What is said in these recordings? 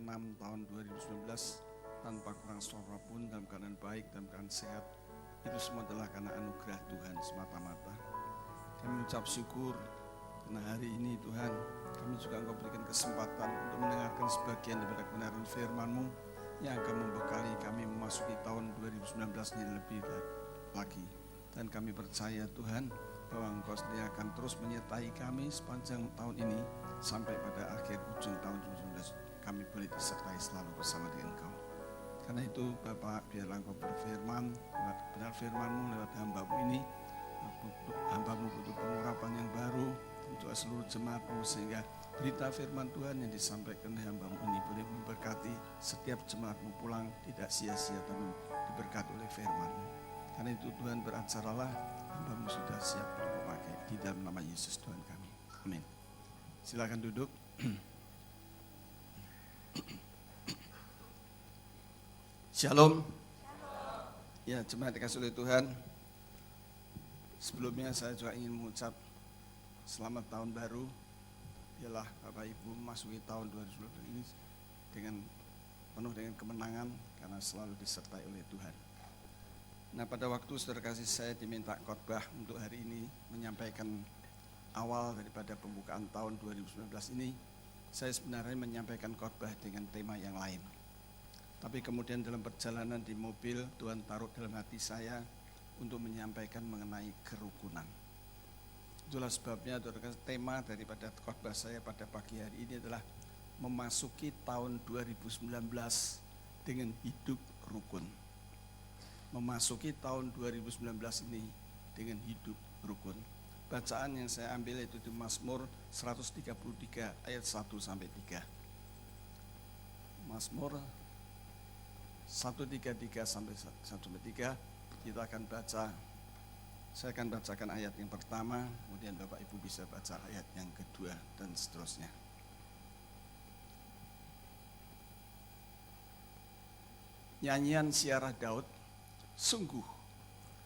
ke-6 tahun 2019 tanpa kurang suara pun, dalam keadaan baik, dalam keadaan sehat. Itu semua adalah karena anugerah Tuhan semata-mata. Kami ucap syukur karena hari ini Tuhan, kami juga Engkau berikan kesempatan untuk mendengarkan sebagian daripada kebenaran firman-Mu yang akan membekali kami memasuki tahun 2019 ini lebih lagi. Dan kami percaya Tuhan bahwa Engkau sendiri akan terus menyertai kami sepanjang tahun ini sampai pada akhir ujung tahun 2019 kami boleh disertai selalu bersama dengan Engkau. Karena itu Bapak, biarlah Engkau berfirman lewat benar firman-Mu lewat hamba-Mu ini. Hamba-Mu butuh pengurapan yang baru untuk seluruh jemaat-Mu, sehingga berita firman Tuhan yang disampaikan oleh hamba-Mu ini boleh memberkati setiap jemaat-Mu pulang tidak sia-sia, tapi diberkati oleh firman-Mu. Karena itu Tuhan beracaralah, hamba-Mu sudah siap untuk memakai di dalam nama Yesus Tuhan kami. Amin. Silakan duduk. Shalom. Ya, jemaat dikasih oleh Tuhan. Sebelumnya saya juga ingin mengucap selamat tahun baru. Biarlah Bapak Ibu memasuki tahun 2020 ini penuh dengan kemenangan karena selalu disertai oleh Tuhan. Nah, pada waktu saudara kasih saya diminta khotbah untuk hari ini menyampaikan awal daripada pembukaan tahun 2019 ini, saya sebenarnya menyampaikan khotbah dengan tema yang lain. Tapi kemudian dalam perjalanan di mobil, Tuhan taruh dalam hati saya untuk menyampaikan mengenai kerukunan. Itulah sebabnya tema daripada khotbah saya pada pagi hari ini adalah memasuki tahun 2019 dengan hidup rukun. Memasuki tahun 2019 ini dengan hidup rukun. Bacaan yang saya ambil itu di Mazmur 133 ayat 1 sampai 3. Mazmur 133 sampai 1-3 kita akan baca. Saya akan bacakan ayat yang pertama, kemudian Bapak Ibu bisa baca ayat yang kedua dan seterusnya. Nyanyian Siarah Daud, sungguh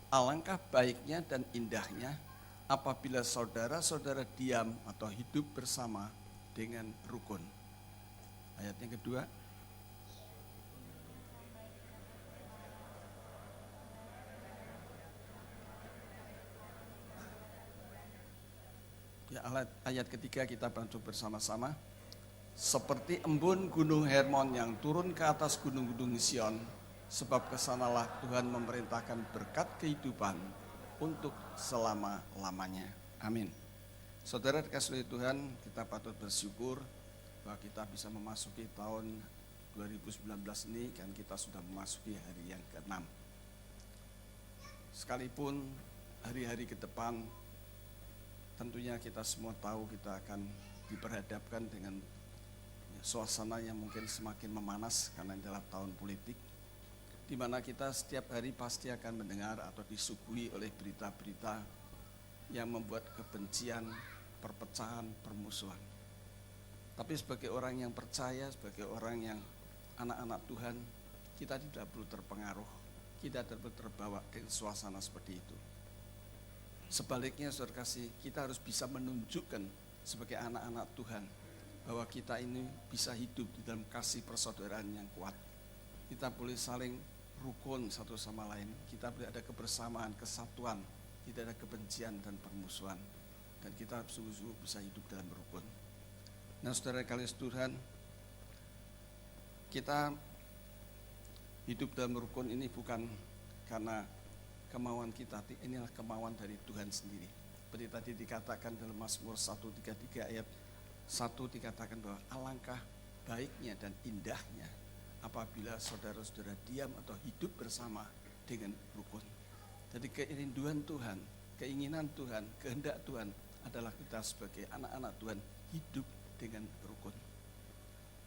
alangkah baiknya dan indahnya apabila saudara-saudara diam atau hidup bersama dengan rukun. Ayat yang kedua. Ya, ayat ketiga kita bantu bersama-sama. Seperti embun gunung Hermon yang turun ke atas gunung-gunung Sion, sebab kesanalah Tuhan memerintahkan berkat kehidupan untuk selama-lamanya. Amin. Saudara dikasihi Tuhan, kita patut bersyukur bahwa kita bisa memasuki tahun 2019 ini, kan kita sudah memasuki hari yang ke-6. Sekalipun hari-hari ke depan tentunya kita semua tahu kita akan diperhadapkan dengan suasana yang mungkin semakin memanas karena adalah tahun politik, di mana kita setiap hari pasti akan mendengar atau disuguhi oleh berita-berita yang membuat kebencian, perpecahan, permusuhan. Tapi sebagai orang yang percaya, sebagai orang yang anak-anak Tuhan, kita tidak perlu terpengaruh, kita tidak perlu terbawa ke suasana seperti itu. Sebaliknya, saudara kasih, kita harus bisa menunjukkan sebagai anak-anak Tuhan bahwa kita ini bisa hidup di dalam kasih persaudaraan yang kuat. Kita boleh saling rukun satu sama lain, kita boleh ada kebersamaan, kesatuan, tidak ada kebencian dan permusuhan, dan kita sungguh-sungguh bisa hidup dalam rukun. Nah, saudara kalian Tuhan, kita hidup dalam rukun ini bukan karena kemauan kita, inilah kemauan dari Tuhan sendiri. Seperti tadi dikatakan dalam Mazmur 133 ayat 1 dikatakan bahwa alangkah baiknya dan indahnya apabila saudara-saudara diam atau hidup bersama dengan rukun. Jadi kerinduan Tuhan, keinginan Tuhan, kehendak Tuhan adalah kita sebagai anak-anak Tuhan hidup dengan rukun.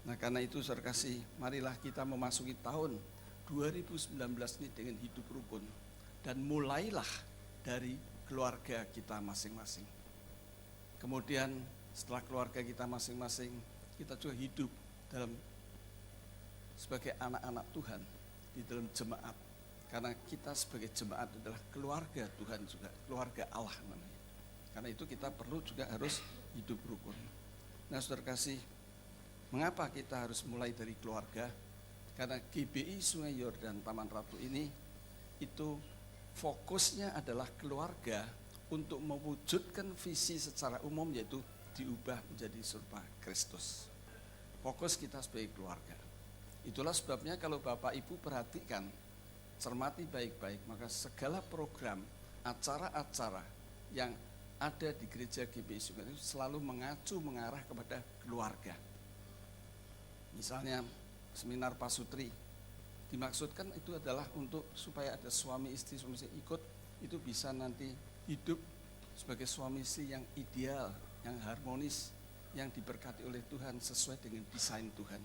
Nah, karena itu saudara kasih, marilah kita memasuki tahun 2019 ini dengan hidup rukun. Dan mulailah dari keluarga kita masing-masing. Kemudian setelah keluarga kita masing-masing, kita juga hidup dalam sebagai anak-anak Tuhan di dalam jemaat. Karena kita sebagai jemaat adalah keluarga Tuhan juga, keluarga Allah namanya. Karena itu kita perlu juga harus hidup rukun. Nah, saudara kasih, Mengapa kita harus mulai dari keluarga? Karena GBI Sungai Yordan Taman Ratu ini itu fokusnya adalah keluarga untuk mewujudkan visi secara umum, yaitu diubah menjadi serupa Kristus. Fokus kita sebagai keluarga. Itulah sebabnya kalau Bapak Ibu perhatikan, cermati baik-baik, maka segala program, acara-acara yang ada di gereja GBI Sungai itu selalu mengarah kepada keluarga. Misalnya seminar pasutri, dimaksudkan itu adalah untuk supaya ada suami istri ikut, itu bisa nanti hidup sebagai suami istri yang ideal, yang harmonis, yang diberkati oleh Tuhan sesuai dengan desain Tuhan.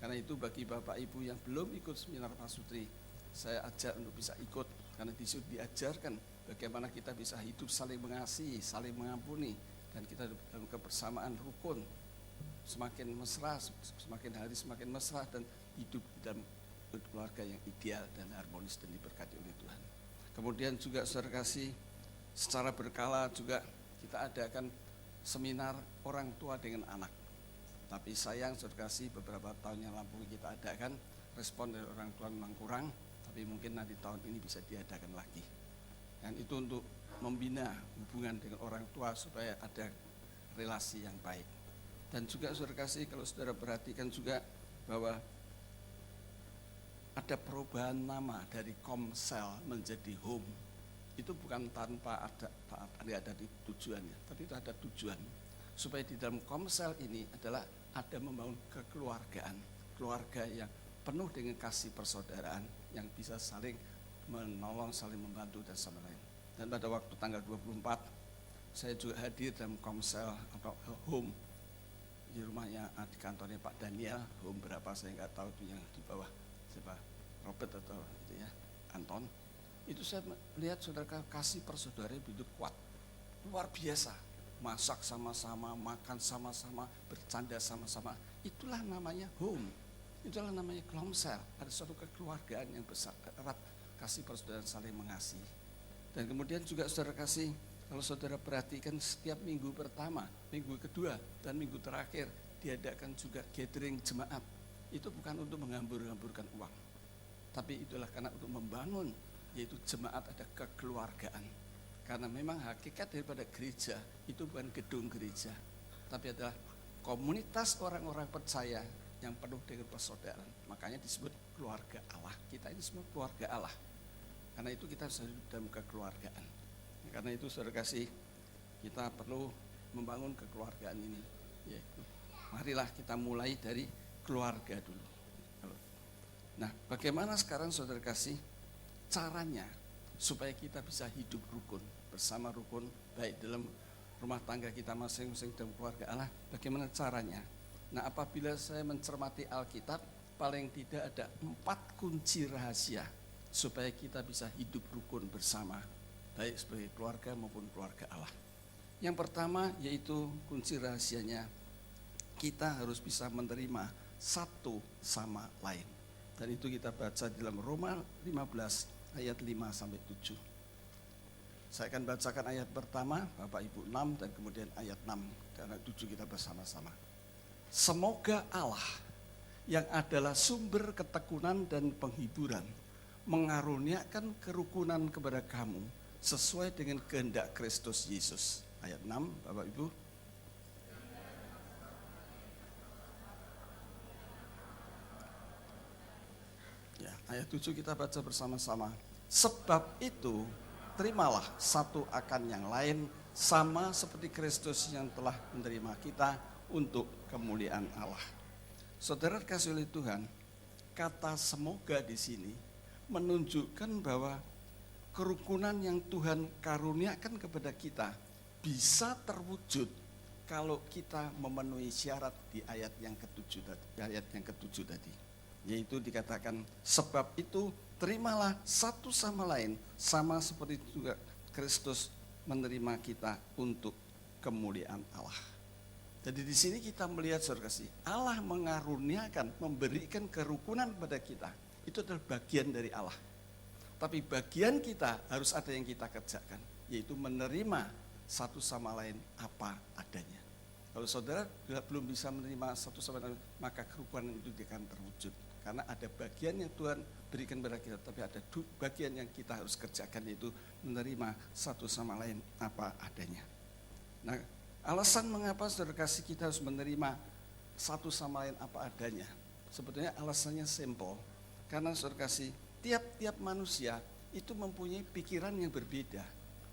Karena itu bagi Bapak Ibu yang belum ikut seminar pasutri, saya ajak untuk bisa ikut, karena di situ diajarkan bagaimana kita bisa hidup saling mengasihi, saling mengampuni, dan kita dalam kebersamaan rukun, semakin mesra, semakin hari semakin mesra, dan hidup dalam keluarga yang ideal dan harmonis dan diberkati oleh Tuhan. Kemudian juga saudara kasih, secara berkala juga kita adakan seminar orang tua dengan anak. Tapi sayang saudara kasih, beberapa tahun yang lalu kita adakan, respon dari orang tua memang kurang, tapi mungkin nanti tahun ini bisa diadakan lagi. Dan itu untuk membina hubungan dengan orang tua supaya ada relasi yang baik. Dan juga saudara kasih, kalau saudara perhatikan juga bahwa ada perubahan nama dari Komsel menjadi Home. Itu bukan tanpa ada di tujuannya, tapi itu ada tujuan. Supaya di dalam Komsel ini adalah ada membangun kekeluargaan, keluarga yang penuh dengan kasih persaudaraan, yang bisa saling menolong, saling membantu dan sama lain. Dan pada waktu tanggal 24, saya juga hadir dalam Komsel atau Home di rumahnya, di kantornya Pak Daniel. Home berapa saya nggak tahu, itu yang di bawah siapa, Robert atau itu ya, Anton. Itu saya lihat saudara kasih persaudaraan begitu kuat, luar biasa. Masak sama-sama, makan sama-sama, bercanda sama-sama. Itulah namanya Home, itulah namanya Komsel. Ada suatu kekeluargaan yang besar, erat, kasih persaudaraan, saling mengasihi. Dan kemudian juga saudara kasih, kalau saudara perhatikan setiap minggu pertama, minggu kedua, dan minggu terakhir diadakan juga gathering jemaat. Itu bukan untuk menghambur-hamburkan uang, tapi itulah karena untuk membangun, yaitu jemaat ada kekeluargaan. Karena memang hakikat daripada gereja itu bukan gedung gereja, tapi adalah komunitas orang-orang percaya yang penuh dengan persaudaraan. Makanya disebut keluarga Allah. Kita ini semua keluarga Allah. Karena itu kita harus hidup dalam kekeluargaan. Karena itu saudara kasih, kita perlu membangun kekeluargaan ini. Yaitu, marilah kita mulai dari keluarga dulu. Nah, bagaimana sekarang saudara kasih caranya supaya kita bisa hidup rukun, bersama rukun, baik dalam rumah tangga kita masing-masing dalam keluarga Allah, bagaimana caranya? Nah, apabila saya mencermati Alkitab, paling tidak ada 4 kunci rahasia supaya kita bisa hidup rukun bersama, baik sebagai keluarga maupun keluarga Allah. Yang pertama yaitu kunci rahasianya, kita harus bisa menerima satu sama lain. Dan itu kita baca di dalam Roma 15 ayat 5-7. Saya akan bacakan ayat pertama, Bapak Ibu 6, dan kemudian ayat 6, karena 7 kita bersama-sama. Semoga Allah yang adalah sumber ketekunan dan penghiburan mengaruniakan kerukunan kepada kamu sesuai dengan kehendak Kristus Yesus. Ayat 6, Bapak Ibu. Ya, ayat 7 kita baca bersama-sama. Sebab itu, terimalah satu akan yang lain, sama seperti Kristus yang telah menerima kita untuk kemuliaan Allah. Saudara kasih oleh Tuhan, kata semoga di sini menunjukkan bahwa kerukunan yang Tuhan karuniakan kepada kita bisa terwujud kalau kita memenuhi syarat di ayat yang ketujuh tadi. Yaitu dikatakan, sebab itu terimalah satu sama lain, sama seperti juga Kristus menerima kita untuk kemuliaan Allah. Jadi di sini kita melihat saudara kasih, Allah mengaruniakan, memberikan kerukunan kepada kita. Itu adalah bagian dari Allah. Tapi bagian kita harus ada yang kita kerjakan, yaitu menerima satu sama lain apa adanya. Kalau saudara belum bisa menerima satu sama lain, maka kerukunan itu akan terwujud. Karena ada bagian yang Tuhan berikan kepada kita, tapi ada bagian yang kita harus kerjakan, yaitu menerima satu sama lain apa adanya. Nah, alasan mengapa saudara kasih kita harus menerima satu sama lain apa adanya, sebetulnya alasannya simple. Karena saudara kasih, tiap-tiap manusia itu mempunyai pikiran yang berbeda,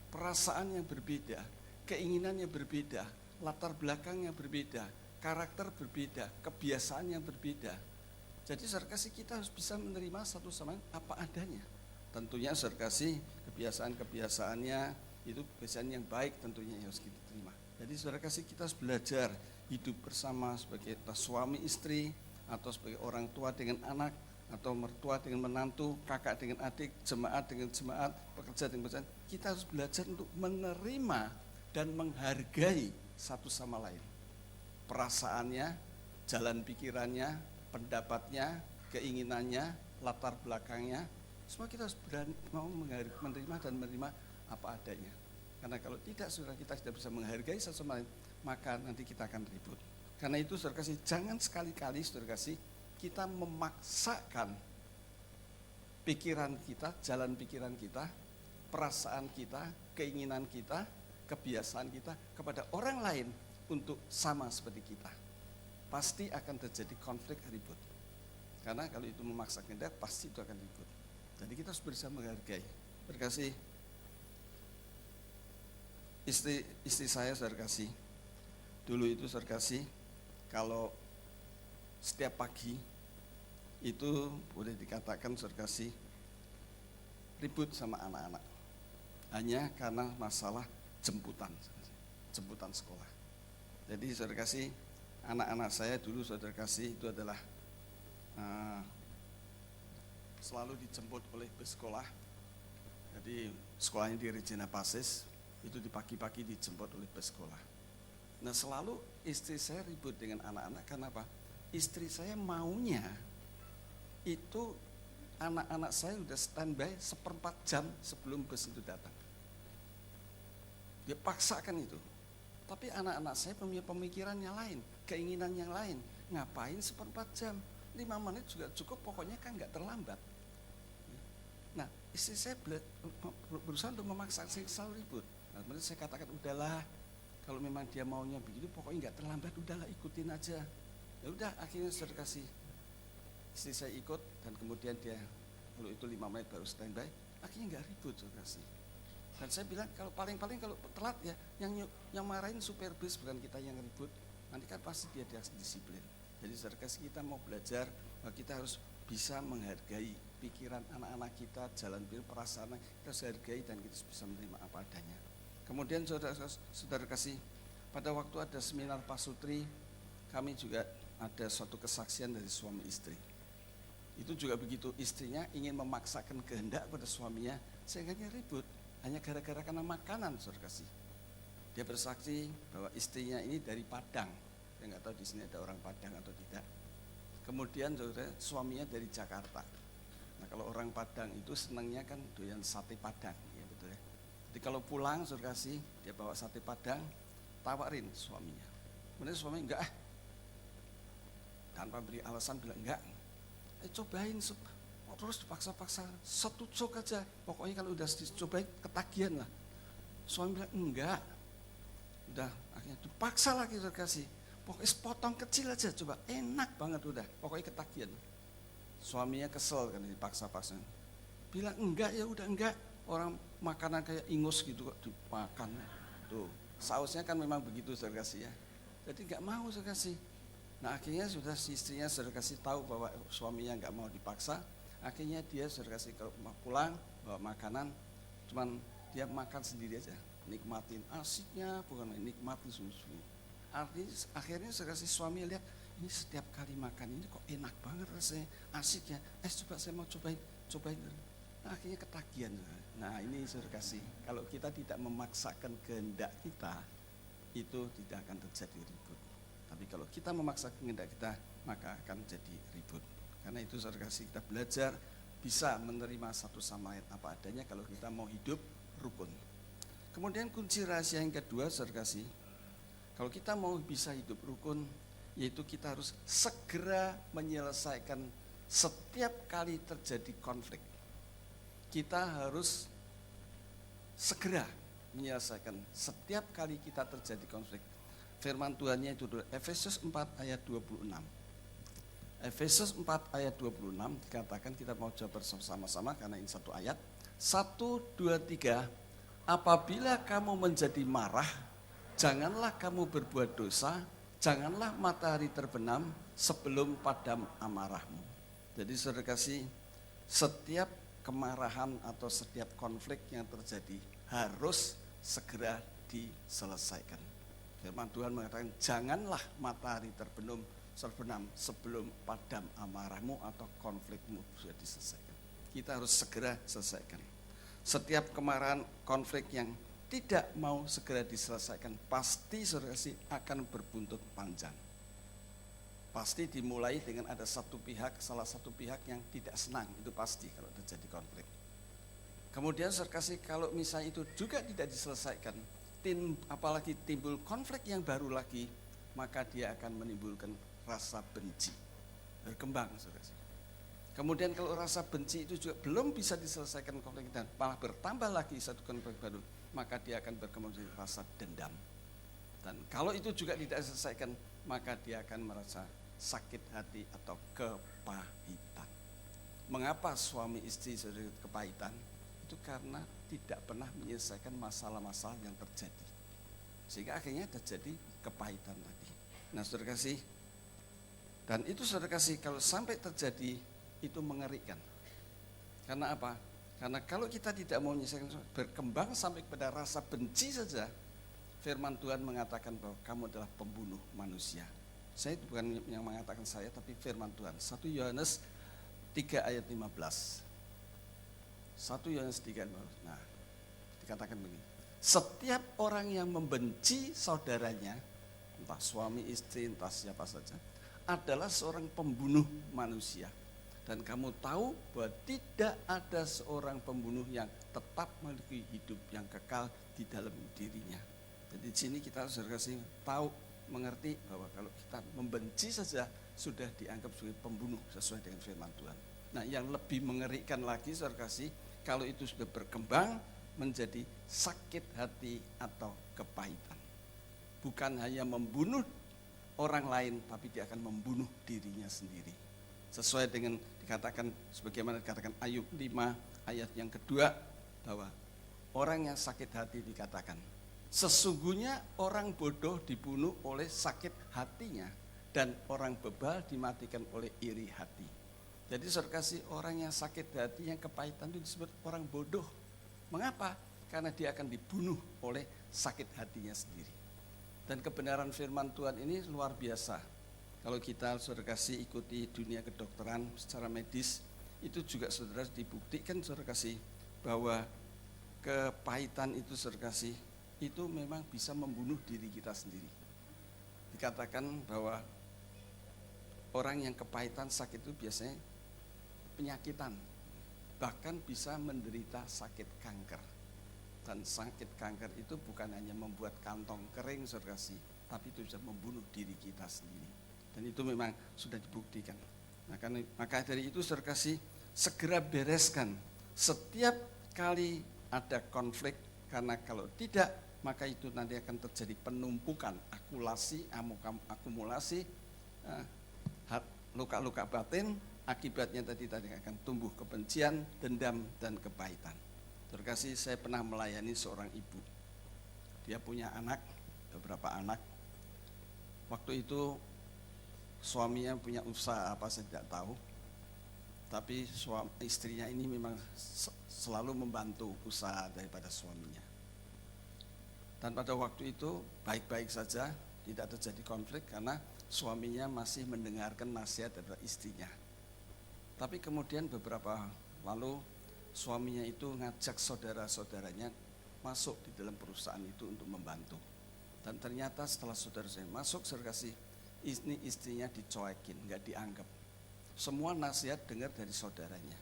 perasaan yang berbeda, keinginan yang berbeda, latar belakang yang berbeda, karakter berbeda, kebiasaan yang berbeda. Jadi saudara kasih, kita harus bisa menerima satu sama lain apa adanya. Tentunya saudara kasih, kebiasaan-kebiasaannya itu kebiasaan yang baik tentunya yang harus kita terima. Jadi saudara kasih, kita harus belajar hidup bersama sebagai suami istri, atau sebagai orang tua dengan anak, atau mertua dengan menantu, kakak dengan adik, jemaat dengan jemaat, pekerja dengan pekerjaan. Kita harus belajar untuk menerima dan menghargai satu sama lain. Perasaannya, jalan pikirannya, pendapatnya, keinginannya, latar belakangnya, semua kita harus berani mau menerima dan menerima apa adanya. Karena kalau tidak, saudara, kita tidak bisa menghargai satu sama lain, maka nanti kita akan ribut. Karena itu saudara kasih, jangan sekali-kali saudara kasih kita memaksakan pikiran kita, jalan pikiran kita, perasaan kita, keinginan kita, kebiasaan kita kepada orang lain untuk sama seperti kita. Pasti akan terjadi konflik, ribut. Karena kalau itu memaksa kehendak, pasti itu akan ribut. Jadi kita harus berusaha menghargai. Berkasih, istri saya saudara kasih, dulu itu saudara kasih, kalau setiap pagi itu boleh dikatakan saudara kasih ribut sama anak-anak, hanya karena masalah jemputan sekolah. Jadi saudara kasih, anak-anak saya dulu saudara kasih itu adalah selalu dijemput oleh bus sekolah. Jadi sekolahnya di Regina Pacis, itu di pagi-pagi dijemput oleh bus sekolah. Nah, selalu istri saya ribut dengan anak-anak. Karena apa? Istri saya maunya itu anak-anak saya udah standby 1/4 jam sebelum bus itu datang. Dia paksakan itu. Tapi anak-anak saya punya pemikiran yang lain, keinginan yang lain. Ngapain 1/4 jam? 5 menit juga cukup, pokoknya kan nggak terlambat. Nah, istri saya berusaha untuk memaksa, saya selalu ribut. Nah, kemudian saya katakan, udahlah, kalau memang dia maunya begitu, pokoknya nggak terlambat, udahlah ikutin aja. Ya udah, akhirnya saya kasih, istri saya ikut, dan kemudian dia, kalau itu 5 menit baru standby, akhirnya nggak ribut, saya kasih. Dan saya bilang, kalau paling-paling kalau telat ya, yang marahin supir bus, bukan kita yang ribut. Nanti kan pasti dia disiplin. Jadi saudara kasih, kita mau belajar bahwa kita harus bisa menghargai pikiran anak-anak kita, jalan pikir, perasaan kita harus hargai, dan kita bisa menerima apa adanya. Kemudian saudara kasih, pada waktu ada seminar pasutri, kami juga ada suatu kesaksian dari suami istri. Itu juga begitu, istrinya ingin memaksakan kehendak pada suaminya, sehingga ribut, hanya gara-gara karena makanan, saudara kasih. Dia bersaksi bahwa istrinya ini dari Padang. Saya nggak tahu di sini ada orang Padang atau tidak. Kemudian saudara, suaminya dari Jakarta. Nah, kalau orang Padang itu senangnya kan doyan sate Padang, ya betul ya. Jadi kalau pulang saudara kasih, dia bawa sate Padang, tawarin suaminya. Kemudian suami enggak, tanpa beri alasan bilang enggak. Cobain, terus dipaksa-paksa, 1 cok aja. Pokoknya kalau udah dicobain ketagihan lah. Suami bilang enggak. Udah, akhirnya dipaksa lagi saudara kasih. Pokoknya sepotong kecil aja, coba, enak banget udah, pokoknya ketagihan. Suaminya kesel kan dipaksa-paksa. Bilang enggak, ya udah enggak. Orang makanan kayak ingus gitu kok dimakan. Tuh, sausnya kan memang begitu saudara kasih ya. Jadi enggak mau saudara kasih. Nah, akhirnya sudah si istrinya saudara kasih tahu bahwa suaminya enggak mau dipaksa. Akhirnya dia saudara kasih kalau mau pulang bawa makanan, cuman dia makan sendiri aja. Nikmatin asiknya, bukan nikmatin susu. Akhirnya saya kasih suami lihat, ini setiap kali makan ini kok enak banget rasanya, asik ya. Coba saya mau cobain. Nah, akhirnya ketagihan. Nah, ini saya kasih, kalau kita tidak memaksakan kehendak kita, itu tidak akan terjadi ribut. Tapi kalau kita memaksa kehendak kita, maka akan jadi ribut. Karena itu saya kasih, kita belajar bisa menerima satu sama lain apa adanya kalau kita mau hidup rukun. Kemudian kunci rahasia yang kedua saya kasih, Kalau kita mau bisa hidup rukun, yaitu kita harus segera menyelesaikan setiap kali terjadi konflik. Kita harus segera menyelesaikan setiap kali kita terjadi konflik. Firman Tuhannya itu Efesus 4 ayat 26. Efesus 4 ayat 26 dikatakan, kita mau coba bersama-sama karena ini satu ayat. 1, 2, 3. Apabila kamu menjadi marah, janganlah kamu berbuat dosa, janganlah matahari terbenam sebelum padam amarahmu. Jadi saudara kasih, setiap kemarahan atau setiap konflik yang terjadi harus segera diselesaikan. Firman Tuhan mengatakan, janganlah matahari terbenam sebelum padam amarahmu atau konflikmu sudah diselesaikan. Kita harus segera selesaikan. Setiap kemarahan, konflik yang tidak mau segera diselesaikan, pasti saudara kasih akan berbuntut panjang. Pasti dimulai dengan ada salah satu pihak yang tidak senang, itu pasti kalau terjadi konflik. Kemudian saudara kasih, kalau misalnya itu juga tidak diselesaikan, apalagi timbul konflik yang baru lagi, maka dia akan menimbulkan rasa benci, berkembang saudara kasih. Kemudian kalau rasa benci itu juga belum bisa diselesaikan konflik dan malah bertambah lagi satu konflik baru, maka dia akan berkembang menjadi rasa dendam. Dan kalau itu juga tidak diselesaikan, maka dia akan merasa sakit hati atau kepahitan. Mengapa suami istri saudara kepahitan? Itu karena tidak pernah menyelesaikan masalah-masalah yang terjadi. Sehingga akhirnya terjadi kepahitan tadi. Nah saudara kasih, dan itu saudara kasih kalau sampai terjadi itu mengerikan. Karena apa? Karena kalau kita tidak mau menyelesaikan, berkembang sampai kepada rasa benci saja, firman Tuhan mengatakan bahwa kamu adalah pembunuh manusia. Saya itu bukan yang mengatakan saya, tapi firman Tuhan. 1 Yohanes 3 ayat 15. 1 Yohanes 3 ayat 15. Nah, dikatakan begini. Setiap orang yang membenci saudaranya, entah suami, istri, entah siapa saja, adalah seorang pembunuh manusia. Dan kamu tahu bahwa tidak ada seorang pembunuh yang tetap memiliki hidup yang kekal di dalam dirinya. Jadi di sini kita harus tahu, mengerti bahwa kalau kita membenci saja sudah dianggap sebagai pembunuh sesuai dengan firman Tuhan. Nah yang lebih mengerikan lagi saudara kasih, kalau itu sudah berkembang menjadi sakit hati atau kepahitan. Bukan hanya membunuh orang lain, tapi dia akan membunuh dirinya sendiri. Sesuai dengan dikatakan, sebagaimana dikatakan Ayub 5 ayat yang kedua, bahwa orang yang sakit hati dikatakan, sesungguhnya orang bodoh dibunuh oleh sakit hatinya, dan orang bebal dimatikan oleh iri hati. Jadi saudara kasih, orang yang sakit hati, yang kepahitan itu disebut orang bodoh. Mengapa? Karena dia akan dibunuh oleh sakit hatinya sendiri. Dan kebenaran firman Tuhan ini luar biasa. Kalau kita saudara kasih ikuti dunia kedokteran secara medis, itu juga saudara dibuktikan saudara kasih bahwa kepahitan itu saudara kasih itu memang bisa membunuh diri kita sendiri. Dikatakan bahwa orang yang kepahitan sakit itu biasanya penyakitan, bahkan bisa menderita sakit kanker. Dan sakit kanker itu bukan hanya membuat kantong kering saudara kasih, tapi itu bisa membunuh diri kita sendiri. Dan itu memang sudah dibuktikan. Maka dari itu saudara kasih, segera bereskan setiap kali ada konflik, karena kalau tidak maka itu nanti akan terjadi penumpukan, akumulasi luka-luka batin. Akibatnya tadi akan tumbuh kebencian, dendam, dan kepahitan. Terkasih, saya pernah melayani seorang ibu. Dia punya beberapa anak. Waktu itu suaminya punya usaha apa saya tidak tahu. Tapi istrinya ini memang selalu membantu usaha daripada suaminya. Dan pada waktu itu baik-baik saja, tidak terjadi konflik karena suaminya masih mendengarkan nasihat dari istrinya. Tapi kemudian beberapa lalu suaminya itu ngajak saudara-saudaranya masuk di dalam perusahaan itu untuk membantu. Dan ternyata setelah saudara-saudaranya masuk, saudara kasih, istrinya dicuekin, nggak dianggap. Semua nasihat dengar dari saudaranya.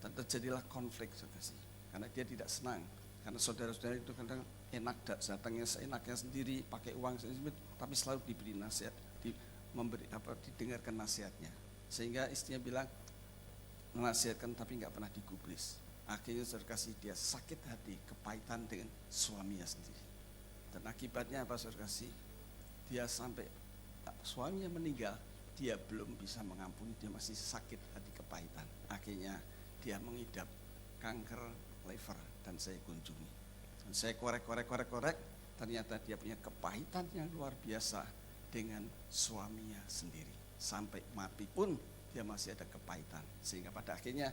Dan terjadilah konflik saudara kasih, karena dia tidak senang. Karena saudara-saudara itu kadang enak datangnya seenaknya sendiri, pakai uang sendiri, tapi selalu diberi nasihat, didengarkan nasihatnya. Sehingga istrinya bilang, menasihatkan tapi nggak pernah digubris. Akhirnya saudara kasih, dia sakit hati, kepahitan dengan suaminya sendiri. Dan akibatnya apa saudara kasih? Dia sampai suaminya meninggal, dia belum bisa mengampuni, dia masih sakit hati, kepahitan. Akhirnya dia mengidap kanker liver dan saya kunjungi. Dan saya korek, ternyata dia punya kepahitan yang luar biasa dengan suaminya sendiri. Sampai mati pun dia masih ada kepahitan. Sehingga pada akhirnya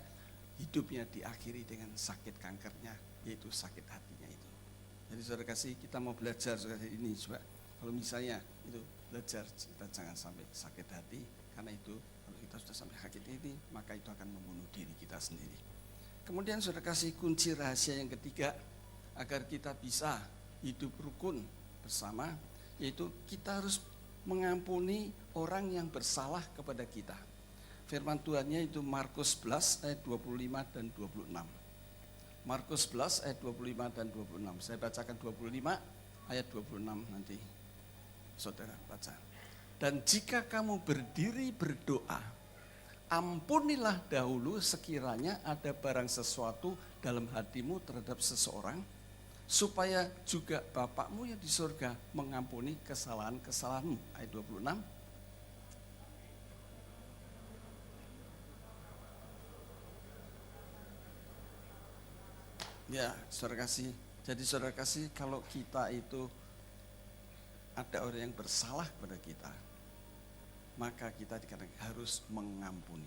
hidupnya diakhiri dengan sakit kankernya, yaitu sakit hatinya itu. Jadi saudara kasih, kita mau belajar saudara ini juga. Kalau misalnya itu belajar, kita jangan sampai sakit hati. Karena itu kalau kita sudah sampai sakit hati, maka itu akan membunuh diri kita sendiri. Kemudian saudara kasih, kunci rahasia yang ketiga agar kita bisa hidup rukun bersama, yaitu kita harus mengampuni orang yang bersalah kepada kita. Firman Tuhannya itu Markus 11 ayat 25 dan 26. Markus 11 ayat 25 dan 26. Saya bacakan 25 ayat 26 nanti saudara baca. Dan jika kamu berdiri berdoa, ampunilah dahulu sekiranya ada barang sesuatu dalam hatimu terhadap seseorang, supaya juga Bapakmu yang di surga mengampuni kesalahan-kesalahanmu. Ayat 26. Ya, saudara kasih. Jadi saudara kasih, kalau kita itu ada orang yang bersalah kepada kita, maka kita harus mengampuni.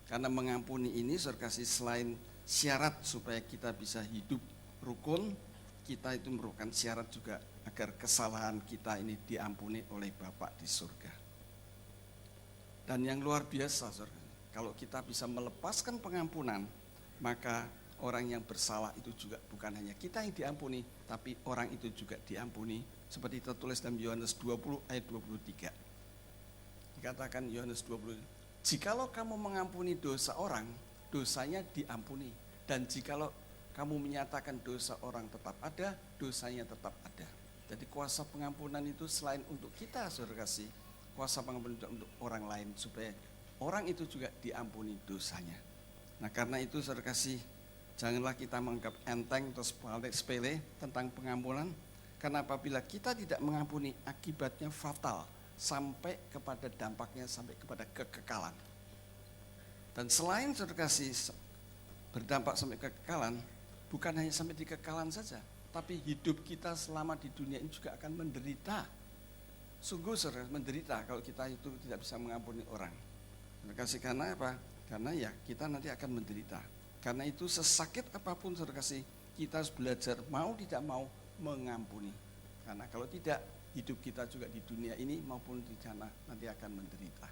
Karena mengampuni ini saudara kasih, selain syarat supaya kita bisa hidup rukun, kita itu merupakan syarat juga agar kesalahan kita ini diampuni oleh Bapa di surga. Dan yang luar biasa saudara, kalau kita bisa melepaskan pengampunan, maka orang yang bersalah itu juga bukan hanya kita yang diampuni, tapi orang itu juga diampuni. Seperti tertulis dalam Yohanes 20 ayat 23. Dikatakan Yohanes 20, jikalau kamu mengampuni dosa orang, dosanya diampuni. Dan jikalau kamu menyatakan dosa orang tetap ada, dosanya tetap ada. Jadi kuasa pengampunan itu selain untuk kita saudara kasih, kuasa pengampunan juga untuk orang lain, supaya orang itu juga diampuni dosanya. Nah karena itu saudara kasih, janganlah kita menganggap enteng atau sepele tentang pengampunan. Karena apabila kita tidak mengampuni, akibatnya fatal, sampai kepada dampaknya sampai kepada kekekalan. Dan selain saudara kasih berdampak sampai kekekalan, bukan hanya sampai di kekekalan saja, tapi hidup kita selama di dunia ini juga akan menderita. Sungguh saudara, menderita kalau kita itu tidak bisa mengampuni orang. Saudara kasih, karena apa? Karena ya kita nanti akan menderita. Karena itu sesakit apapun saudara kasih, kita harus belajar mau tidak mau mengampuni. Karena kalau tidak, hidup kita juga di dunia ini maupun di sana nanti akan menderita.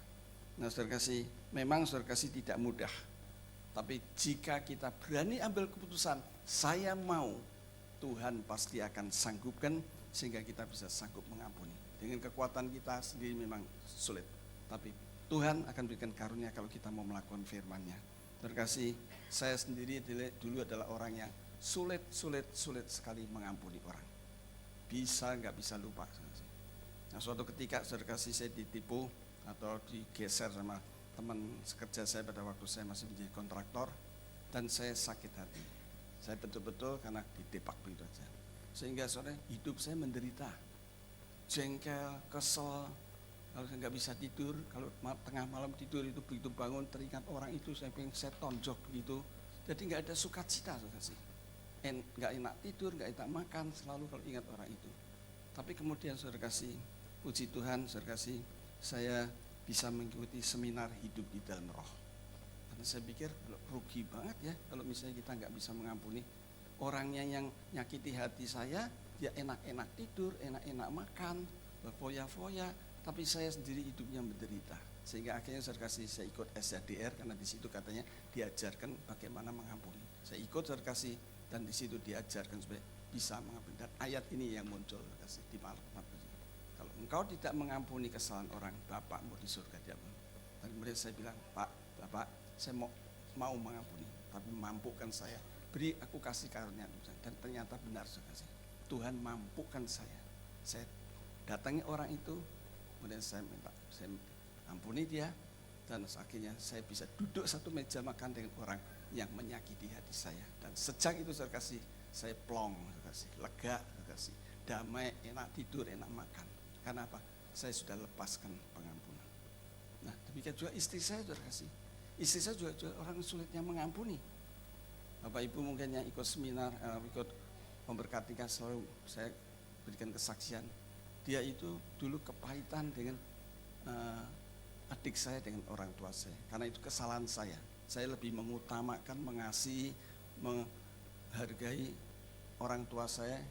Nah saudara kasih, memang saudara kasih tidak mudah. Tapi jika kita berani ambil keputusan, saya mau, Tuhan pasti akan sanggupkan sehingga kita bisa sanggup mengampuni. Dengan kekuatan kita sendiri memang sulit. Tapi Tuhan akan berikan karunia kalau kita mau melakukan firman-Nya. Terkasih, saya sendiri dulu adalah orang yang sulit sekali mengampuni orang. Bisa nggak bisa lupa. Nah suatu ketika saudara kasih, saya ditipu atau digeser sama teman sekerja saya pada waktu saya masih menjadi kontraktor, dan saya sakit hati. Saya betul-betul karena didepak begitu aja. Sehingga saudara, hidup saya menderita. Jengkel, kesel, kalau saya nggak bisa tidur, kalau tengah malam tidur itu begitu bangun teringat orang itu, saya pengen saya tonjok begitu. Jadi nggak ada sukacita saudara sih. Nggak enak tidur, nggak enak makan, selalu kalau ingat orang itu. Tapi kemudian saudara kasih, puji Tuhan saudara kasih, saya bisa mengikuti seminar hidup di dalam roh. Karena saya pikir rugi banget ya kalau misalnya kita nggak bisa mengampuni. Orangnya yang nyakiti hati saya, dia enak-enak tidur, enak-enak makan, berfoya-foya, tapi saya sendiri hidupnya menderita. Sehingga akhirnya saudara kasih, saya ikut SHDR karena di situ katanya diajarkan bagaimana mengampuni. Saya ikut saudara kasih, dan di situ diajarkan supaya bisa mengampuni. Dan ayat ini yang muncul saudara kasih di Markus. Kalau engkau tidak mengampuni kesalahan orang, Bapakmu di surga diampuni. Dan kemudian saya bilang, Bapak, saya mau mengampuni, tapi mampukan saya, beri aku kasih karunia. Dan ternyata benar saudara kasih. Tuhan mampukan saya. Saya datangi orang itu, kemudian saya ampuni dia, dan akhirnya saya bisa duduk satu meja makan dengan orang yang menyakiti hati saya. Dan sejak itu saya plong, lega, damai, enak tidur, enak makan. Karena apa? Saya sudah lepaskan pengampunan. Nah, demikian juga istri saya, istri saya juga orang sulitnya mengampuni. Bapak Ibu mungkin yang ikut seminar, ikut memberkatikan, selalu saya berikan kesaksian. Dia itu dulu kepahitan dengan adik saya dengan orang tua saya. Karena itu kesalahan saya. Saya lebih mengutamakan, mengasihi, menghargai orang tua saya,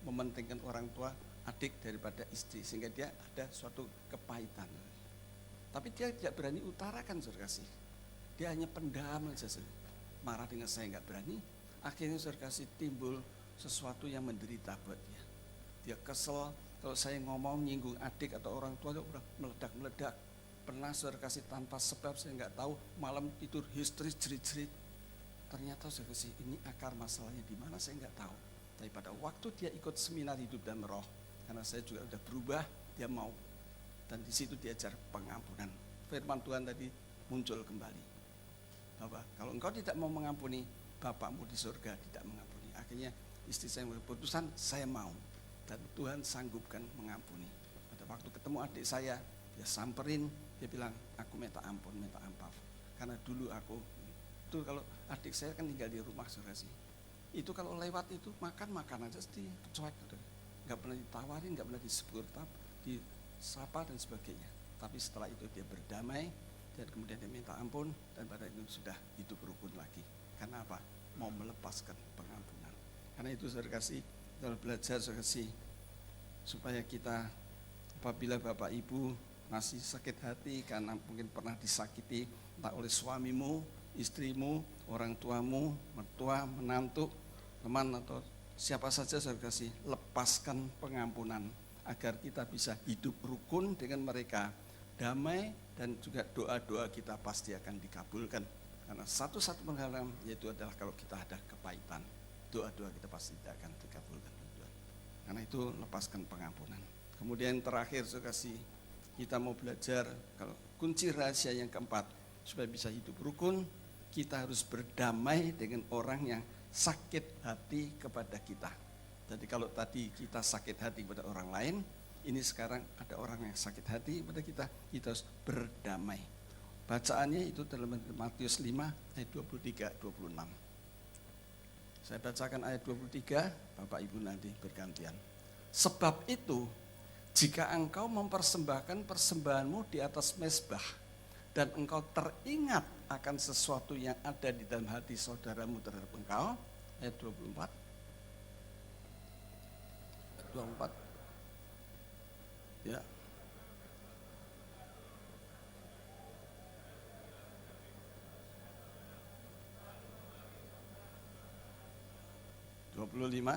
mementingkan orang tua adik daripada istri. Sehingga dia ada suatu kepahitan. Tapi dia tidak berani utarakan, saudara kasih. Dia hanya pendam saja. Marah dengan saya nggak berani, akhirnya saudara kasih timbul sesuatu yang menderita buat dia. Dia kesel kalau saya ngomong nyinggung adik atau orang tua, dia udah meledak-meledak. Pernah saudara kasih tanpa sebab, saya nggak tahu, malam tidur histeris jerit-jerit. Ternyata saudara kasih ini akar masalahnya di mana saya nggak tahu. Tapi pada waktu dia ikut seminar hidup dan roh, karena saya juga udah berubah, dia mau. Dan di situ diajar pengampunan. Firman Tuhan tadi muncul kembali. Bahwa kalau engkau tidak mau mengampuni, Bapakmu di surga tidak mengampuni. Akhirnya istri saya berkeputusan, saya mau. Dan Tuhan sanggupkan mengampuni. Pada waktu ketemu adik saya, dia samperin, dia bilang, aku minta ampun, minta maaf. Karena dulu itu kalau adik saya kan tinggal di rumah, saudara sih. Itu kalau lewat itu makan aja dicuek. Gak pernah ditawarin, gak pernah disebut, disapa dan sebagainya. Tapi setelah itu dia berdamai, dan kemudian dia minta ampun, dan pada itu sudah hidup rukun lagi. Karena apa? Mau melepaskan pengampunan. Karena itu saudara kasih, kita belajar saudara kasih, supaya kita apabila Bapak Ibu masih sakit hati karena mungkin pernah disakiti entah oleh suamimu, istrimu, orang tuamu, mertua, menantu, teman atau siapa saja saudara kasih, lepaskan pengampunan agar kita bisa hidup rukun dengan mereka, damai, dan juga doa-doa kita pasti akan dikabulkan. Karena satu-satu penghalang yaitu adalah kalau kita ada kepahitan, doa-doa kita pasti tidak akan dikabulkan. Karena itu lepaskan pengampunan. Kemudian terakhir saya kasih, kita mau belajar kalau kunci rahasia yang keempat supaya bisa hidup rukun, kita harus berdamai dengan orang yang sakit hati kepada kita. Jadi kalau tadi kita sakit hati kepada orang lain, ini sekarang ada orang yang sakit hati kepada kita harus berdamai. Bacaannya itu dalam Matius 5 ayat 23-26. Saya bacakan ayat 23, Bapak Ibu nanti bergantian. Sebab itu, jika engkau mempersembahkan persembahanmu di atas mezbah, dan engkau teringat akan sesuatu yang ada di dalam hati saudaramu terhadap engkau, ayat 24. 24. Ya.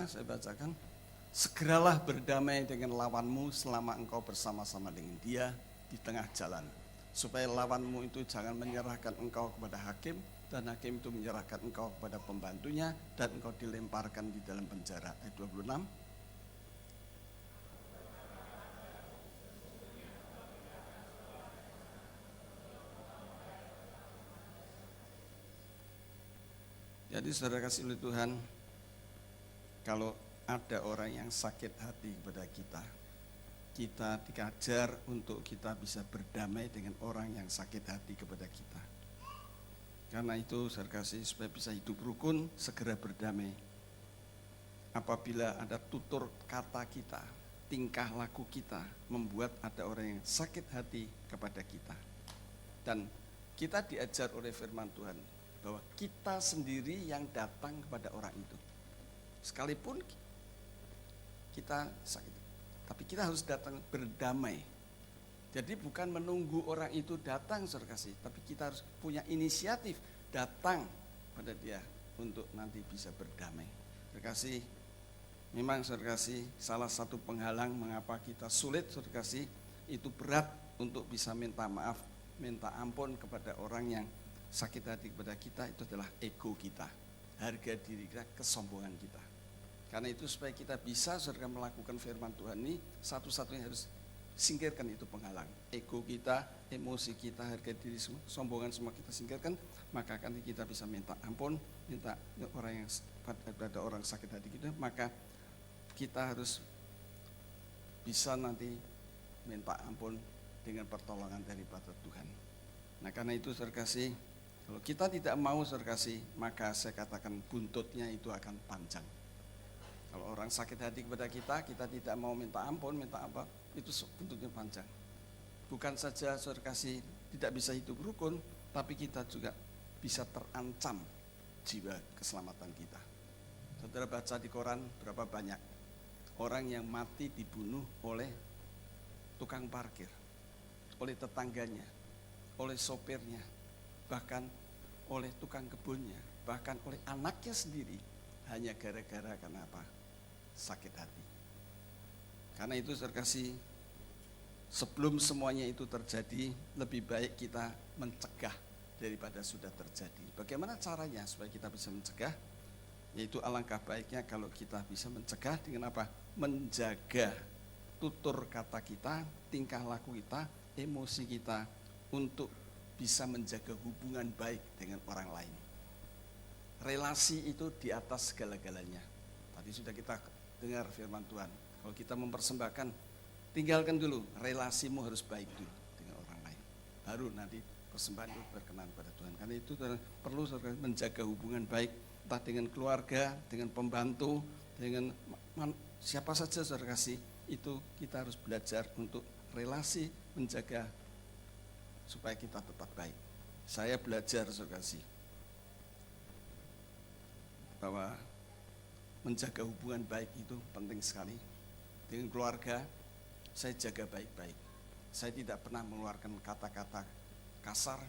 saya bacakan. Segeralah berdamai dengan lawanmu selama engkau bersama-sama dengan dia di tengah jalan. Supaya lawanmu itu jangan menyerahkan engkau kepada hakim, dan hakim itu menyerahkan engkau kepada pembantunya, dan engkau dilemparkan di dalam penjara. Ayat 26. Jadi saudara kasih oleh Tuhan, kalau ada orang yang sakit hati kepada kita diajar untuk kita bisa berdamai dengan orang yang sakit hati kepada kita. Karena itu saudara kasih, supaya bisa hidup rukun, segera berdamai. Apabila ada tutur kata kita, tingkah laku kita membuat ada orang yang sakit hati kepada kita. Dan kita diajar oleh firman Tuhan bahwa kita sendiri yang datang kepada orang itu. Sekalipun kita sakit, tapi kita harus datang berdamai. Jadi bukan menunggu orang itu datang, saudara kasih, tapi kita harus punya inisiatif datang pada dia untuk nanti bisa berdamai. Saudara kasih, memang saudara kasih, salah satu penghalang mengapa kita sulit, saudara kasih, itu berat untuk bisa minta maaf, minta ampun kepada orang yang sakit hati kepada kita, itu adalah ego kita, harga diri kita, kesombongan kita. Karena itu supaya kita bisa saudara melakukan firman Tuhan ini, satu-satunya harus singkirkan itu penghalang. Ego kita, emosi kita, harga diri, sombongan semua kita singkirkan, maka kan kita bisa minta ampun, minta orang yang pada orang sakit hati kita, maka kita harus bisa nanti minta ampun dengan pertolongan daripada Tuhan. Nah karena itu saudara kasih, kalau kita tidak mau saudara kasih, maka saya katakan buntutnya itu akan panjang. Kalau orang sakit hati kepada kita tidak mau minta ampun, minta apa, itu buntutnya panjang. Bukan saja saudara kasih tidak bisa hidup rukun, tapi kita juga bisa terancam jiwa keselamatan kita. Saudara baca di koran berapa banyak orang yang mati dibunuh oleh tukang parkir, oleh tetangganya, oleh sopirnya, bahkan oleh tukang kebunnya, bahkan oleh anaknya sendiri, hanya gara-gara kenapa? Sakit hati. Karena itu saudara kasih, sebelum semuanya itu terjadi, lebih baik kita mencegah daripada sudah terjadi. Bagaimana caranya supaya kita bisa mencegah? Yaitu alangkah baiknya kalau kita bisa mencegah dengan apa? Menjaga tutur kata kita, tingkah laku kita, emosi kita, untuk bisa menjaga hubungan baik dengan orang lain. Relasi itu di atas segala-galanya. Tadi sudah kita dengar firman Tuhan. Kalau kita mempersembahkan, tinggalkan dulu, relasimu harus baik dulu dengan orang lain. Baru nanti persembahan itu berkenan pada Tuhan. Karena itu perlu menjaga hubungan baik, entah dengan keluarga, dengan pembantu, dengan siapa saja saudara kasih. Itu kita harus belajar untuk relasi, menjaga supaya kita tetap baik. Saya belajar saudara kasih bahwa menjaga hubungan baik itu penting sekali. Dengan keluarga saya jaga baik-baik. Saya tidak pernah mengeluarkan kata-kata kasar,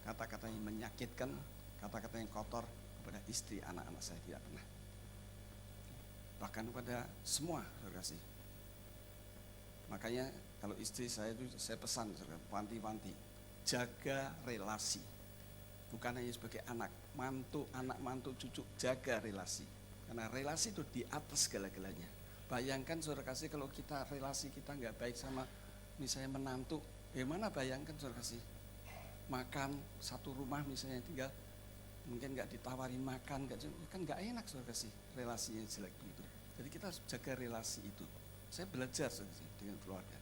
kata-kata yang menyakitkan, kata-kata yang kotor kepada istri, anak-anak saya, tidak pernah. Bahkan kepada semua saudara kasih. Makanya kalau istri saya itu saya pesan, wanti-wanti, jaga relasi. Bukan hanya sebagai anak mantu, cucu, jaga relasi. Karena relasi itu di atas segala-galanya. Bayangkan saudara kasih kalau kita relasi kita nggak baik sama misalnya menantu, bagaimana bayangkan saudara kasih, makan satu rumah misalnya tinggal, mungkin nggak ditawarin makan, kan nggak enak saudara kasih, relasinya jelek begitu. Jadi kita harus jaga relasi itu. Saya belajar saudara kasih dengan keluarga.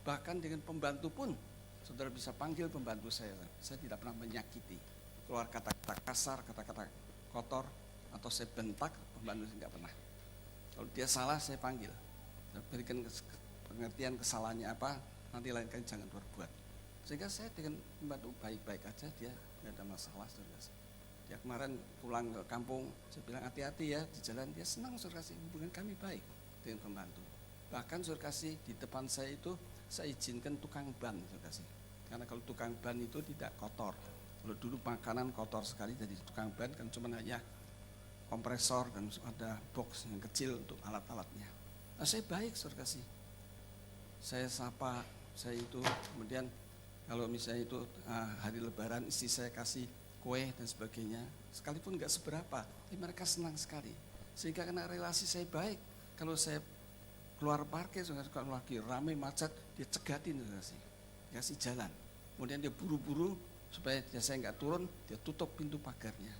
Bahkan dengan pembantu pun, saudara bisa panggil pembantu saya tidak pernah menyakiti, keluar kata-kata kasar, kata-kata kotor, atau saya bentak pembantu saya nggak pernah. Kalau dia salah saya panggil, saya berikan pengertian kesalahannya apa, nanti lain kali jangan berbuat. Sehingga saya dengan pembantu baik-baik aja, dia nggak ada masalah saudara. Dia kemarin pulang ke kampung, saya bilang hati-hati ya di jalan, dia senang saudara kasih, hubungan kami baik dengan pembantu. Bahkan saudara kasih di depan saya itu saya izinkan tukang ban saudara kasih, karena kalau tukang ban itu tidak kotor. Kalau dulu makanan kotor sekali, jadi tukang ban kan cuma hanya kompresor dan ada box yang kecil untuk alat-alatnya. Nah, saya baik saudara kasih, saya sapa, saya itu kemudian kalau misalnya itu hari lebaran istri saya kasih kue dan sebagainya, sekalipun nggak seberapa, tapi mereka senang sekali. Sehingga karena relasi saya baik, kalau saya keluar parkir, kalau lagi ramai macet, dia cegatin saudara kasih, kasih jalan. Kemudian dia buru-buru supaya saya nggak turun, dia tutup pintu pagarnya.